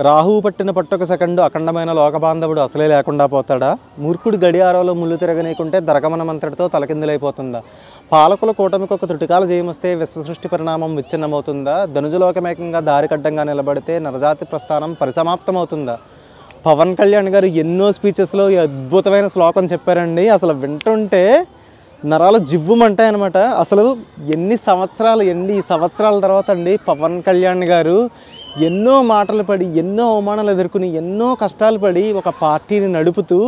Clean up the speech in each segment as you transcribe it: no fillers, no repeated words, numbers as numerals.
రాహువు పట్టిన పట్టొక సెకండు అఖండమైన లోకబాంధవుడు అసలే లేకుండా పోతాడా? మూర్ఖుడు గడియారంలో ముళ్ళు తిరగనీకుంటే దరగమనమంతటితో తలకిందులైపోతుందా? పాలకుల కూటమికి ఒక త్రుటికాల జయమొస్తే విశ్వసృష్టి పరిణామం విచ్ఛిన్నమవుతుందా? ధనుజులోకమేకంగా దారికడ్డంగా నిలబడితే నరజాతి ప్రస్థానం పరిసమాప్తమవుతుందా? పవన్ కళ్యాణ్ గారు ఎన్నో స్పీచెస్లో ఈ అద్భుతమైన శ్లోకం చెప్పారండి. అసలు వింటుంటే నరాలు జివ్వుమంటాయి అనమాట. అసలు ఎన్ని సంవత్సరాల తర్వాత అండి పవన్ కళ్యాణ్ గారు ఎన్నో మాటలు పడి, ఎన్నో అవమానాలు ఎదుర్కొని, ఎన్నో కష్టాలు పడి ఒక పార్టీని నడుపుతూ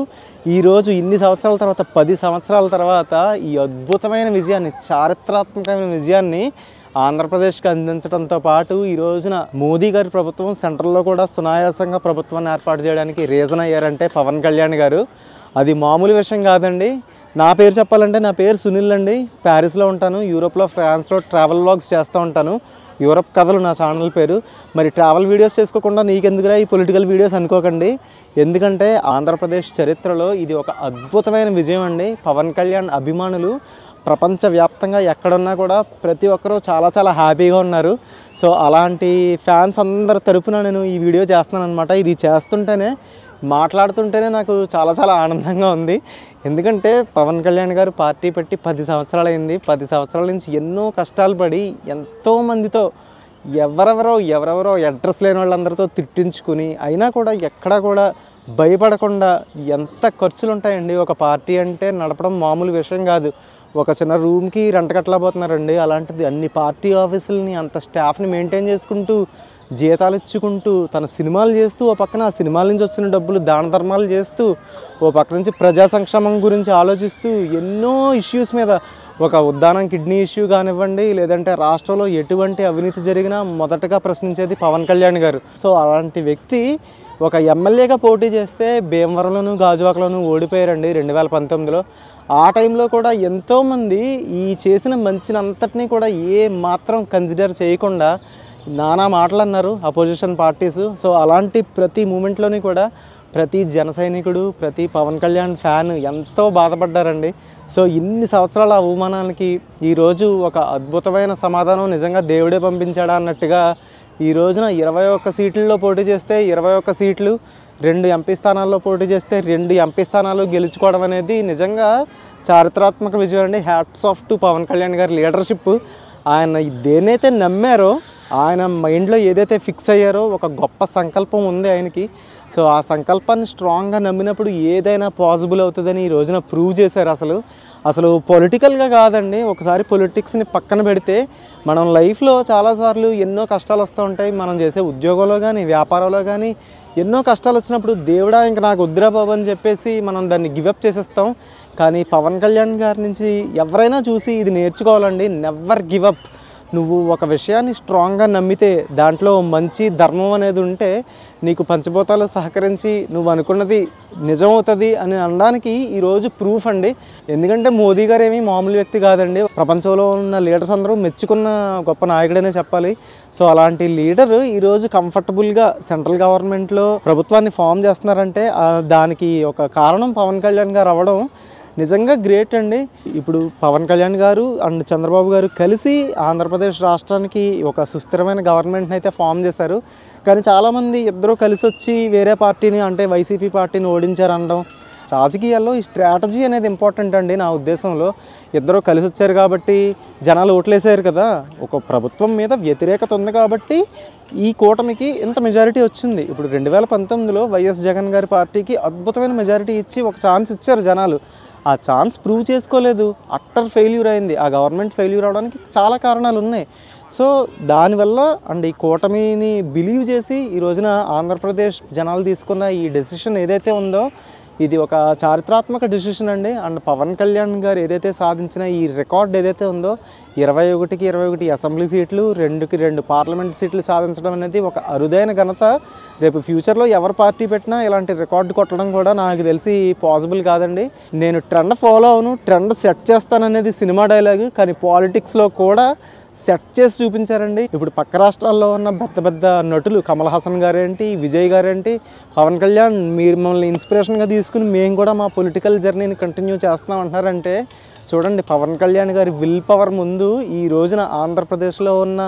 ఈరోజు ఇన్ని సంవత్సరాల తర్వాత 10 సంవత్సరాల తర్వాత ఈ అద్భుతమైన విజయాన్ని, చారిత్రాత్మకమైన విజయాన్ని ఆంధ్రప్రదేశ్కి అందించడంతో పాటు ఈ రోజున మోదీ గారి ప్రభుత్వం సెంట్రల్లో కూడా సునాయాసంగా ప్రభుత్వాన్ని ఏర్పాటు చేయడానికి రీజన్ అయ్యారంటే పవన్ కళ్యాణ్ గారు. అది మామూలు విషయం కాదండి. నా పేరు చెప్పాలంటే నా పేరు సునీల్ అండి. ప్యారిస్లో ఉంటాను, యూరోప్లో, ఫ్రాన్స్లో ట్రావెల్ వ్లాగ్స్ చేస్తూ ఉంటాను. యూరప్ కథలు నా ఛానల్ పేరు. మరి ట్రావెల్ వీడియోస్ చేసుకోకుండా నీకెందుకురా ఈ పొలిటికల్ వీడియోస్ అనుకోకండి. ఎందుకంటే ఆంధ్రప్రదేశ్ చరిత్రలో ఇది ఒక అద్భుతమైన విజయం అండి. పవన్ కళ్యాణ్ అభిమానులు ప్రపంచవ్యాప్తంగా ఎక్కడున్నా కూడా ప్రతి ఒక్కరూ చాలా చాలా హ్యాపీగా ఉన్నారు. సో అలాంటి ఫ్యాన్స్ అందరి తరపున నేను ఈ వీడియో చేస్తున్నాను అనమాట. ఇది చేస్తుంటేనే, మాట్లాడుతుంటేనే నాకు చాలా చాలా ఆనందంగా ఉంది. ఎందుకంటే పవన్ కళ్యాణ్ గారు పార్టీ పెట్టి 10 సంవత్సరాలు అయింది. 10 సంవత్సరాల నుంచి ఎన్నో కష్టాలు పడి ఎంతోమందితో ఎవరెవరో అడ్రస్ లేని వాళ్ళందరితో తిట్టించుకుని అయినా కూడా ఎక్కడా కూడా భయపడకుండా ఎంత ఖర్చులు ఉంటాయండి. ఒక పార్టీ అంటే నడపడం మామూలు విషయం కాదు. ఒక చిన్న రూమ్కి రెంట్ కట్టలేకపోతున్నారండి. అలాంటిది అన్ని పార్టీ ఆఫీసులని, అంత స్టాఫ్ని మెయింటైన్ చేసుకుంటూ, జీతాలు ఇచ్చుకుంటూ, తన సినిమాలు చేస్తూ, ఓ పక్కన ఆ సినిమాల నుంచి వచ్చిన డబ్బులు దాన ధర్మాలు చేస్తూ, ఓ పక్క నుంచి ప్రజా సంక్షేమం గురించి ఆలోచిస్తూ, ఎన్నో ఇష్యూస్ మీద, ఒక ఉద్దానం కిడ్నీ ఇష్యూ కానివ్వండి, లేదంటే రాష్ట్రంలో ఎటువంటి అవినీతి జరిగినా మొదటగా ప్రశ్నించేది పవన్ కళ్యాణ్ గారు. సో అలాంటి వ్యక్తి ఒక ఎమ్మెల్యేగా పోటీ చేస్తే భీమవరంలోను, గాజువాకలోను ఓడిపోయారండి 2019లో. ఆ టైంలో కూడా ఎంతోమంది ఈ చేసిన మంచినంతటినీ కూడా ఏ మాత్రం కన్సిడర్ చేయకుండా నానా మాటలు అన్నారు అపోజిషన్ పార్టీస్. సో అలాంటి ప్రతి మూమెంట్లోని కూడా ప్రతి జన సైనికుడు, ప్రతి పవన్ కళ్యాణ్ ఫ్యాన్ ఎంతో బాధపడ్డారండి. సో ఇన్ని సంవత్సరాల అవమానాలకి ఈరోజు ఒక అద్భుతమైన సమాధానం నిజంగా దేవుడే పంపించాడా అన్నట్టుగా ఈ రోజున 21 సీట్లలో పోటీ చేస్తే 21 సీట్లు, 2 ఎంపీ స్థానాల్లో పోటీ చేస్తే 2 ఎంపీ స్థానాలు గెలుచుకోవడం అనేది నిజంగా చారిత్రాత్మక విజయం అండి. Hats off to Pawan Kalyan గారి లీడర్షిప్. ఆయన దేనైతే నమ్మారో, ఆయన మైండ్లో ఏదైతే ఫిక్స్ అయ్యారో, ఒక గొప్ప సంకల్పం ఉంది ఆయనకి. సో ఆ సంకల్పాన్ని స్ట్రాంగ్గా నమ్మినప్పుడు ఏదైనా పాసిబుల్ అవుతుందని ఈ రోజున ప్రూవ్ చేశారు. అసలు పొలిటికల్గా కాదండి. ఒకసారి పొలిటిక్స్ని పక్కన పెడితే మనం లైఫ్లో చాలాసార్లు ఎన్నో కష్టాలు వస్తూ ఉంటాయి. మనం చేసే ఉద్యోగంలో కానీ, వ్యాపారంలో కానీ ఎన్నో కష్టాలు వచ్చినప్పుడు దేవుడా ఇంక నాకు వద్దురా బాబు అని చెప్పేసి మనం దాన్ని గివప్ చేసేస్తాం. కానీ పవన్ కళ్యాణ్ గారి నుంచి ఎవరైనా చూసి ఇది నేర్చుకోవాలండి. Never give up. నువ్వు ఒక విషయాన్ని స్ట్రాంగ్గా నమ్మితే, దాంట్లో మంచి ధర్మం అనేది ఉంటే, నీకు పంచభూతాలు సహకరించి నువ్వు అనుకున్నది నిజమవుతుంది అని అనడానికి ఈరోజు ప్రూఫ్ అండి. ఎందుకంటే మోదీ గారు ఏమీ మామూలు వ్యక్తి కాదండి. ప్రపంచంలో ఉన్న లీడర్స్ అందరూ మెచ్చుకున్న గొప్ప నాయకుడనే చెప్పాలి. సో అలాంటి లీడర్ ఈరోజు కంఫర్టబుల్గా సెంట్రల్ గవర్నమెంట్లో ప్రభుత్వాన్ని ఫామ్ చేస్తున్నారంటే దానికి ఒక కారణం పవన్ కళ్యాణ్ గారు అవ్వడం నిజంగా గ్రేట్ అండి. ఇప్పుడు పవన్ కళ్యాణ్ గారు అండ్ చంద్రబాబు గారు కలిసి ఆంధ్రప్రదేశ్ రాష్ట్రానికి ఒక సుస్థిరమైన గవర్నమెంట్ని అయితే ఫామ్ చేశారు. కానీ చాలామంది ఇద్దరు కలిసి వచ్చి వేరే పార్టీని, అంటే వైసీపీ పార్టీని ఓడించారనడం. రాజకీయాల్లో ఈ స్ట్రాటజీ అనేది ఇంపార్టెంట్ అండి. నా ఉద్దేశంలో ఇద్దరు కలిసి వచ్చారు కాబట్టి జనాలు ఓట్లేసారు కదా. ఒక ప్రభుత్వం మీద వ్యతిరేకత ఉంది కాబట్టి ఈ కూటమికి ఇంత మెజారిటీ వచ్చింది. ఇప్పుడు 2019లో వైఎస్ జగన్ గారి పార్టీకి అద్భుతమైన మెజారిటీ ఇచ్చి ఒక ఛాన్స్ ఇచ్చారు జనాలు. ఆ ఛాన్స్ ప్రూవ్ చేసుకోలేదు, అట్టర్ ఫెయిల్యూర్ అయింది. ఆ గవర్నమెంట్ ఫెయిల్యూర్ అవడానికి చాలా కారణాలు ఉన్నాయి. సో దానివల్ల అండ్ ఈ కూటమిని బిలీవ్ చేసి ఈ రోజున ఆంధ్రప్రదేశ్ జనాలు తీసుకున్న ఈ డెసిషన్ ఏదైతే ఉందో, ఇది ఒక చారిత్రాత్మక డెసిషన్ అండి. అండ్ పవన్ కళ్యాణ్ గారు ఏదైతే సాధించిన ఈ రికార్డ్ ఏదైతే ఉందో, 21కి 21 అసెంబ్లీ సీట్లు, 2కి 2 పార్లమెంట్ సీట్లు సాధించడం అనేది ఒక అరుదైన ఘనత. రేపు ఫ్యూచర్లో ఎవరు పార్టీ పెట్టినా ఇలాంటి రికార్డు కొట్టడం కూడా నాకు తెలిసి పాసిబుల్ కాదండి. నేను ట్రెండ్ ఫాలో అవును, ట్రెండ్ సెట్ చేస్తాననేది సినిమా డైలాగు. కానీ పాలిటిక్స్లో కూడా సెట్ చేసి చూపించారండి. ఇప్పుడు పక్క రాష్ట్రాల్లో ఉన్న పెద్ద పెద్ద నటులు కమల్ హాసన్ గారేంటి, విజయ్ గారేంటి, పవన్ కళ్యాణ్ మీరు మమ్మల్ని ఇన్స్పిరేషన్గా తీసుకుని మేము కూడా మా పొలిటికల్ జర్నీని కంటిన్యూ చేస్తున్నాం అంటున్నారంటే చూడండి, పవన్ కళ్యాణ్ గారి విల్ పవర్ ముందు ఈ రోజున ఆంధ్రప్రదేశ్లో ఉన్న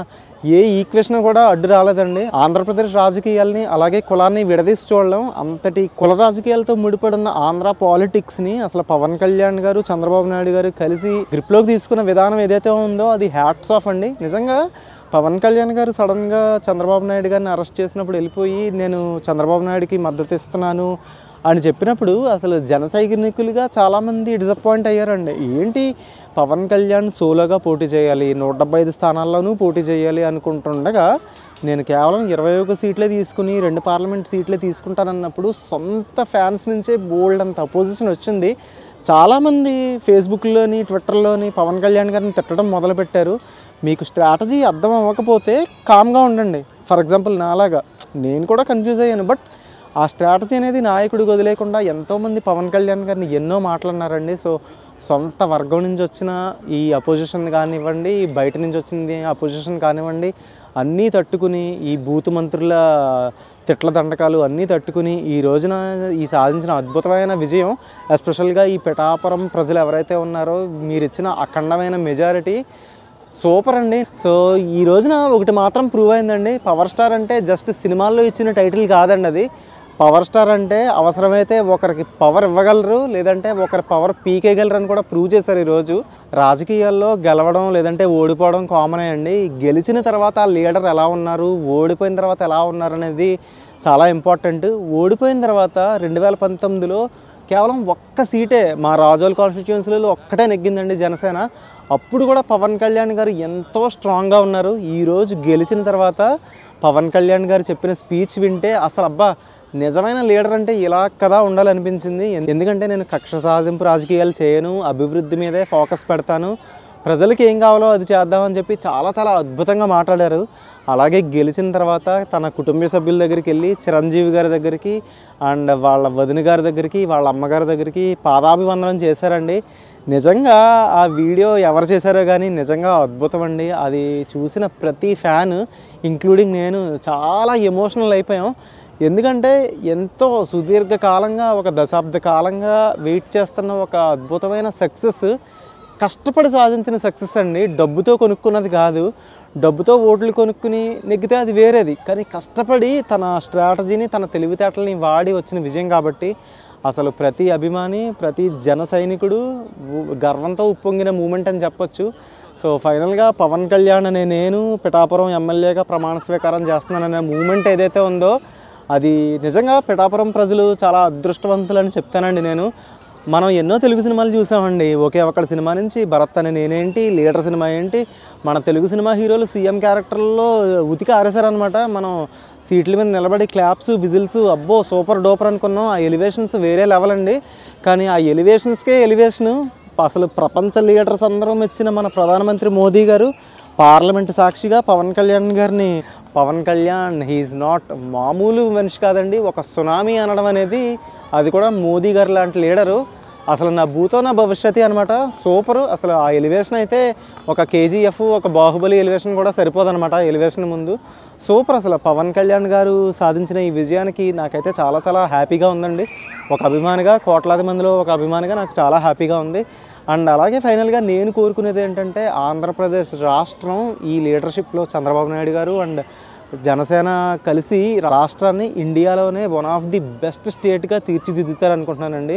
ఏ ఈక్వేషన్ కూడా అడ్డు రాలేదండి. ఆంధ్రప్రదేశ్ రాజకీయాల్ని అలాగే కులాన్ని విడదీసి చూడడం, అంతటి కుల రాజకీయాలతో ముడిపడిన ఆంధ్ర పాలిటిక్స్ని అసలు పవన్ కళ్యాణ్ గారు, చంద్రబాబు నాయుడు గారు కలిసి గ్రిప్లోకి తీసుకున్న విధానం ఏదైతే ఉందో అది హ్యాట్స్ ఆఫ్ అండి. నిజంగా పవన్ కళ్యాణ్ గారు సడన్గా చంద్రబాబు నాయుడు గారిని అరెస్ట్ చేసినప్పుడు వెళ్ళిపోయి నేను చంద్రబాబు నాయుడుకి మద్దతు ఇస్తున్నాను అని చెప్పినప్పుడు అసలు జన సైనికులుగా చాలామంది డిసప్పాయింట్ అయ్యారండి. ఏంటి పవన్ కళ్యాణ్ సోలోగా పోటీ చేయాలి, 175 స్థానాల్లోనూ పోటీ చేయాలి అనుకుంటుండగా నేను కేవలం 21 సీట్లే తీసుకుని 2 పార్లమెంట్ సీట్లే తీసుకుంటానన్నప్పుడు సొంత ఫ్యాన్స్ నుంచే బోల్డ్ అంత అపోజిషన్ వచ్చింది. చాలామంది ఫేస్బుక్లోని ట్విట్టర్లోని పవన్ కళ్యాణ్ గారిని తిట్టడం మొదలుపెట్టారు. మీకు స్ట్రాటజీ అర్థం అవ్వకపోతే కామ్గా ఉండండి. ఫర్ ఎగ్జాంపుల్ నాలాగా నేను కూడా కన్ఫ్యూజ్ అయ్యాను. బట్ ఆ స్ట్రాటజీ అనేది నాయకుడికి వదిలేకుండా ఎంతోమంది పవన్ కళ్యాణ్ గారిని ఎన్నో మాట్లాడినారండి. సో సొంత వర్గం నుంచి వచ్చిన ఈ అపోజిషన్ కానివ్వండి, బయట నుంచి వచ్చింది అపోజిషన్ కానివ్వండి, అన్నీ తట్టుకుని ఈ బూతు మంత్రుల తిట్ల దండకాలు అన్నీ తట్టుకుని ఈ రోజున ఈ సాధించిన అద్భుతమైన విజయం, ఎస్పెషల్గా ఈ పిఠాపురం ప్రజలు ఎవరైతే ఉన్నారో మీరు ఇచ్చిన అఖండమైన మెజారిటీ సూపర్ అండి. సో ఈ రోజున ఒకటి మాత్రం ప్రూవ్ అయిందండి, పవర్ స్టార్ అంటే జస్ట్ సినిమాల్లో ఇచ్చిన టైటిల్ కాదండి. అది పవర్ స్టార్ అంటే అవసరమైతే ఒకరికి పవర్ ఇవ్వగలరు, లేదంటే ఒకరి పవర్ పీకేయగలరు అని కూడా ప్రూవ్ చేశారు. ఈరోజు రాజకీయాల్లో గెలవడం లేదంటే ఓడిపోవడం కామనే అండి. గెలిచిన తర్వాత ఆ లీడర్ ఎలా ఉన్నారు, ఓడిపోయిన తర్వాత ఎలా ఉన్నారు అనేది చాలా ఇంపార్టెంట్. ఓడిపోయిన తర్వాత 2019లో కేవలం ఒక్క సీటే మా రాజోల్ కాన్స్టిట్యుయెన్సీలో ఒక్కటే నెగ్గిందండి జనసేన. అప్పుడు కూడా పవన్ కళ్యాణ్ గారు ఎంతో స్ట్రాంగ్గా ఉన్నారు. ఈరోజు గెలిచిన తర్వాత పవన్ కళ్యాణ్ గారు చెప్పిన స్పీచ్ వింటే అసలు అబ్బా నిజమైన లీడర్ అంటే ఇలా కదా ఉండాలనిపించింది. ఎందుకంటే నేను కక్ష సాధింపు రాజకీయాలు చేయను, అభివృద్ధి మీదే ఫోకస్ పెడతాను, ప్రజలకి ఏం కావాలో అది చేద్దామని చెప్పి చాలా చాలా అద్భుతంగా మాట్లాడారు. అలాగే గెలిచిన తర్వాత తన కుటుంబ సభ్యుల దగ్గరికి వెళ్ళి చిరంజీవి గారి దగ్గరికి అండ్ వాళ్ళ వదిన గారి దగ్గరికి వాళ్ళ అమ్మగారి దగ్గరికి పాదాభివందనం చేశారండి. నిజంగా ఆ వీడియో ఎవరు చేశారో కానీ నిజంగా అద్భుతం అండి. అది చూసిన ప్రతి ఫ్యాన్ ఇంక్లూడింగ్ నేను చాలా ఎమోషనల్ అయిపోయాం. ఎందుకంటే ఎంతో సుదీర్ఘకాలంగా ఒక దశాబ్ద కాలంగా వెయిట్ చేస్తున్న ఒక అద్భుతమైన సక్సెస్, కష్టపడి సాధించిన సక్సెస్ అండి. డబ్బుతో కొనుక్కున్నది కాదు. డబ్బుతో ఓట్లు కొనుక్కుని నెగ్గితే అది వేరేది, కానీ కష్టపడి తన స్ట్రాటజీని తన తెలివితేటలని వాడి వచ్చిన విజయం కాబట్టి అసలు ప్రతి అభిమాని ప్రతి జన సైనికుడు గర్వంతో ఉప్పొంగిన మూమెంట్ అని చెప్పొచ్చు. సో ఫైనల్గా పవన్ కళ్యాణ్ అనే నేను పిఠాపురం ఎమ్మెల్యేగా ప్రమాణ స్వీకారం చేస్తున్నాననే మూమెంట్ ఏదైతే ఉందో అది నిజంగా పిఠాపురం ప్రజలు చాలా అదృష్టవంతులని చెప్తానండి నేను. మనం ఎన్నో తెలుగు సినిమాలు చూసామండి. ఒకే ఒక్కడి సినిమా నుంచి భరత్ అనే నేనేంటి, లీడర్ సినిమా ఏంటి, మన తెలుగు సినిమా హీరోలు సీఎం క్యారెక్టర్లో ఉతికి ఆరేశారనమాట. మనం సీట్ల మీద నిలబడి క్లాప్స్ విజిల్స్ అబ్బో సూపర్ డూపర్ అనుకున్నాం. ఆ ఎలివేషన్స్ వేరే లెవెల్ అండి. కానీ ఆ ఎలివేషన్స్కే ఎలివేషను అసలు ప్రపంచ లీడర్స్ అందరూ మెచ్చిన మన ప్రధానమంత్రి మోదీ గారు పార్లమెంట్ సాక్షిగా పవన్ కళ్యాణ్ గారిని, పవన్ కళ్యాణ్ హీఈస్ నాట్ మామూలు మనిషి కాదండి, ఒక సునామీ అనడం అనేది, అది కూడా మోదీ గారు లాంటి లీడరు. అసలు నా భూతో నా భవిష్యత్తు అనమాట. సూపరు. అసలు ఆ ఎలివేషన్ అయితే ఒక కేజీఎఫ్ ఒక బాహుబలి ఎలివేషన్ కూడా సరిపోదన్నమాట ఎలివేషన్ ముందు. సూపర్. అసలు పవన్ కళ్యాణ్ గారు సాధించిన ఈ విజయానికి నాకైతే చాలా చాలా హ్యాపీగా ఉందండి. ఒక అభిమానిగా, కోట్లాది మందిలో ఒక అభిమానిగా నాకు చాలా హ్యాపీగా ఉంది. అండ్ అలాగే ఫైనల్గా నేను కోరుకునేది ఏంటంటే ఆంధ్రప్రదేశ్ రాష్ట్రం ఈ లీడర్షిప్లో చంద్రబాబు నాయుడు గారు అండ్ జనసేన కలిసి రాష్ట్రాన్ని ఇండియాలోనే వన్ ఆఫ్ ది బెస్ట్ స్టేట్గా తీర్చిదిద్దుతారు అనుకుంటున్నానండి.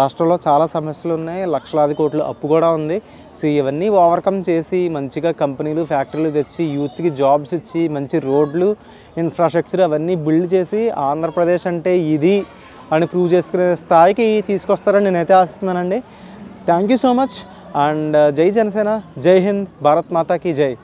రాష్ట్రంలో చాలా సమస్యలు ఉన్నాయి, లక్షలాది కోట్ల అప్పు కూడా ఉంది. సో ఇవన్నీ ఓవర్కమ్ చేసి మంచిగా కంపెనీలు ఫ్యాక్టరీలు తెచ్చి యూత్కి జాబ్స్ ఇచ్చి మంచి రోడ్లు ఇన్ఫ్రాస్ట్రక్చర్ అవన్నీ బిల్డ్ చేసి ఆంధ్రప్రదేశ్ అంటే ఇది అని ప్రూవ్ చేసుకునే స్థాయికి తీసుకొస్తారని నేనైతే ఆశిస్తున్నానండి. Thank you so much and జై జనసేన, జై హింద్, భారత్ మాతా కీ జై.